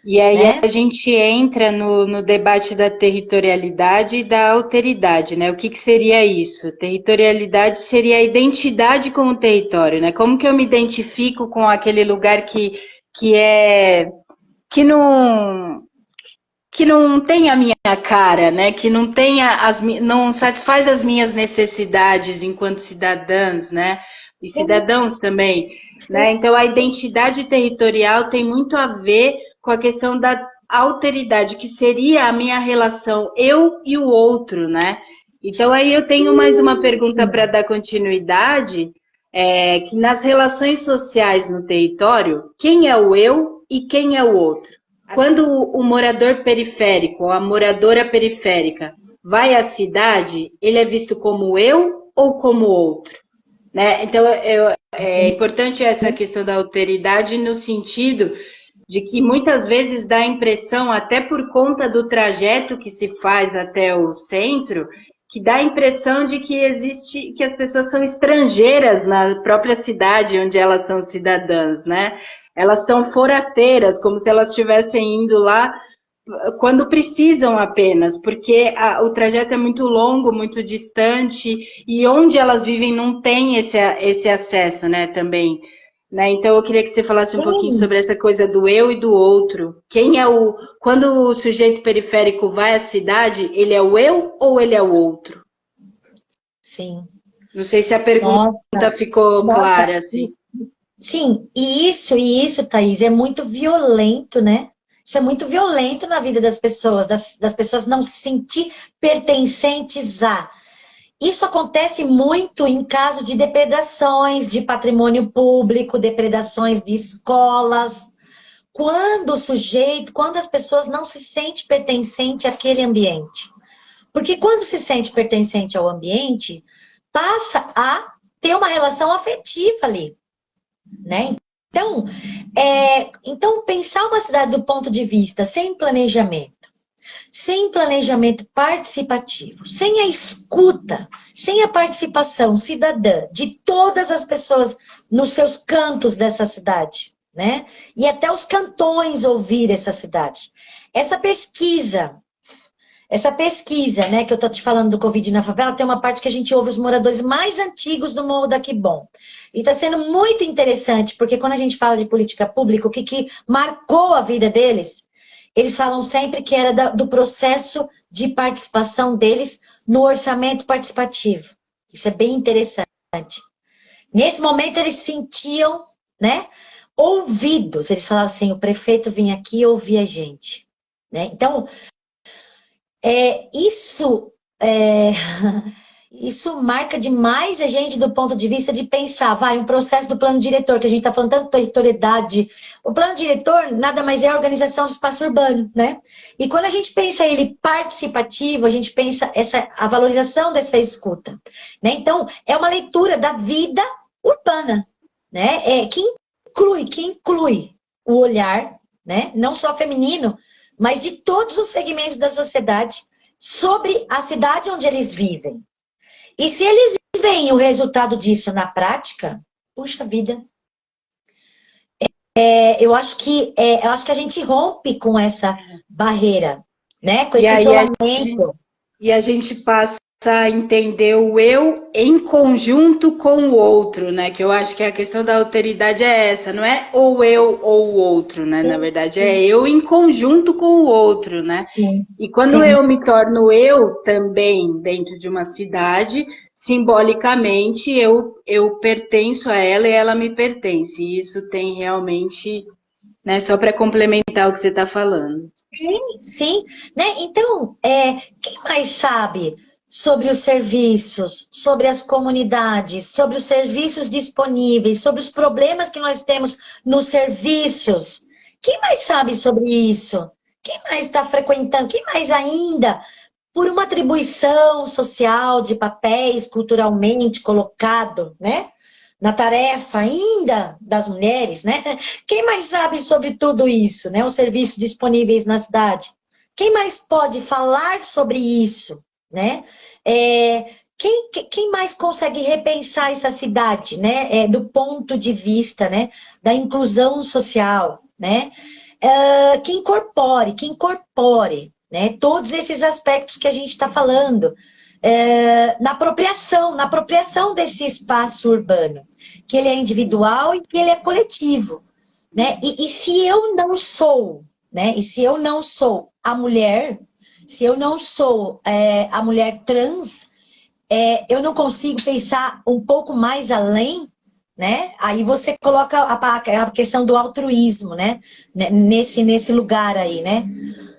E aí né? a gente entra no debate da territorialidade e da alteridade, né? O que seria isso? Territorialidade seria a identidade com o território, né? Como que eu me identifico com aquele lugar que é que não tem a minha cara, né? Que não tem não satisfaz as minhas necessidades enquanto cidadãs, né? E Sim, cidadãos também, sim, né? Então a identidade territorial tem muito a ver com a questão da alteridade, que seria a minha relação eu e o outro, né? Então aí eu tenho mais uma pergunta para dar continuidade, que nas relações sociais no território, quem é o eu e quem é o outro? Quando o morador periférico ou a moradora periférica vai à cidade, ele é visto como eu ou como outro, né? Então, é importante essa questão da alteridade no sentido de que muitas vezes dá a impressão, até por conta do trajeto que se faz até o centro, que dá a impressão de que existe, que as pessoas são estrangeiras na própria cidade onde elas são cidadãs, né? Elas são forasteiras, como se elas estivessem indo lá quando precisam apenas, porque o trajeto é muito longo, muito distante, e onde elas vivem não tem esse acesso, né, também. Né? Então, eu queria que você falasse um pouquinho sim, sobre essa coisa do eu e do outro. Quem é o. Quando o sujeito periférico vai à cidade, ele é o eu ou ele é o outro? sim. Não sei se a pergunta Nossa, ficou nossa. clara, assim. Sim, e isso, Thaís, é muito violento, né? Isso é muito violento na vida das pessoas, das pessoas não se sentir pertencentes a. Isso acontece muito em casos de depredações de patrimônio público, depredações de escolas. Quando as pessoas não se sentem pertencente àquele ambiente. Porque quando se sente pertencente ao ambiente, passa a ter uma relação afetiva ali, né? Então, então pensar uma cidade do ponto de vista sem planejamento participativo, sem a escuta, sem a participação cidadã de todas as pessoas nos seus cantos dessa cidade, né? E até os cantões ouvir essas cidades. Essa pesquisa essa pesquisa, né, que eu tô te falando do Covid na favela, tem uma parte que a gente ouve os moradores mais antigos do Morro da Quibom. E está sendo muito interessante, porque quando a gente fala de política pública, o que marcou a vida deles, eles falam sempre que era do processo de participação deles no orçamento participativo. Isso é bem interessante. Nesse momento, eles sentiam, né, ouvidos. Eles falavam assim, o prefeito vinha aqui ouvir a gente. Né? Então, isso isso marca demais a gente do ponto de vista de pensar, um processo do plano diretor, que a gente está falando tanto de territorialidade. O plano diretor nada mais é a organização do espaço urbano, né? E quando a gente pensa ele participativo, a gente pensa a valorização dessa escuta, né? Então, é uma leitura da vida urbana, né? Que inclui o olhar, né? Não só feminino, mas de todos os segmentos da sociedade sobre a cidade onde eles vivem. E se eles veem o resultado disso na prática, puxa vida, eu acho que a gente rompe com essa barreira, né? Com E esse aí isolamento. a gente passa a entender o eu em conjunto com o outro, né? Que eu acho que a questão da alteridade é essa, não é ou eu ou o outro, né? Na Sim, verdade, é eu em conjunto com o outro, né? sim, E quando sim. eu me torno eu também dentro de uma cidade, simbolicamente eu pertenço a ela e ela me pertence. E isso tem realmente, né? Só para complementar o que você está falando. Sim, né? Então, quem mais sabe sobre os serviços, sobre as comunidades, sobre os serviços disponíveis, sobre os problemas que nós temos nos serviços? Quem mais sabe sobre isso? Quem mais está frequentando? Quem mais ainda, por uma atribuição social de papéis culturalmente colocado, né? Na tarefa ainda das mulheres, né? Quem mais sabe sobre tudo isso, né? Os serviços disponíveis na cidade. Quem mais pode falar sobre isso, né? Quem mais consegue repensar essa cidade, né? Do ponto de vista, né? Da inclusão social, né? que incorpore, né, todos esses aspectos que a gente está falando, na apropriação desse espaço urbano, que ele é individual e que ele é coletivo, né? E se eu não sou, né? E se eu não sou a mulher, se eu não sou a mulher trans, eu não consigo pensar um pouco mais além, né? Aí você coloca a questão do altruísmo, né? Nesse lugar aí, né?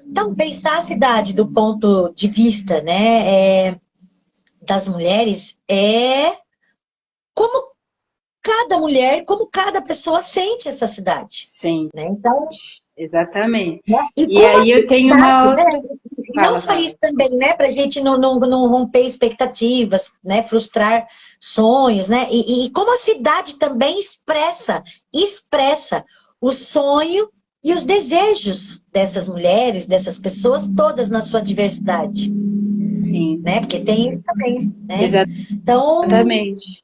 Então, pensar a cidade do ponto de vista, né, das mulheres como cada mulher, como cada pessoa sente essa cidade. Sim, Né? Então, exatamente. né? E E como a aí eu tenho uma cidade, né? outra... Não Fala, só fala. isso também, né? Para a gente não romper expectativas, né? Frustrar sonhos, né? E como a cidade também expressa o sonho e os desejos dessas mulheres, dessas pessoas, todas na sua diversidade, Sim, né? Porque tem isso também, né? Então, exatamente.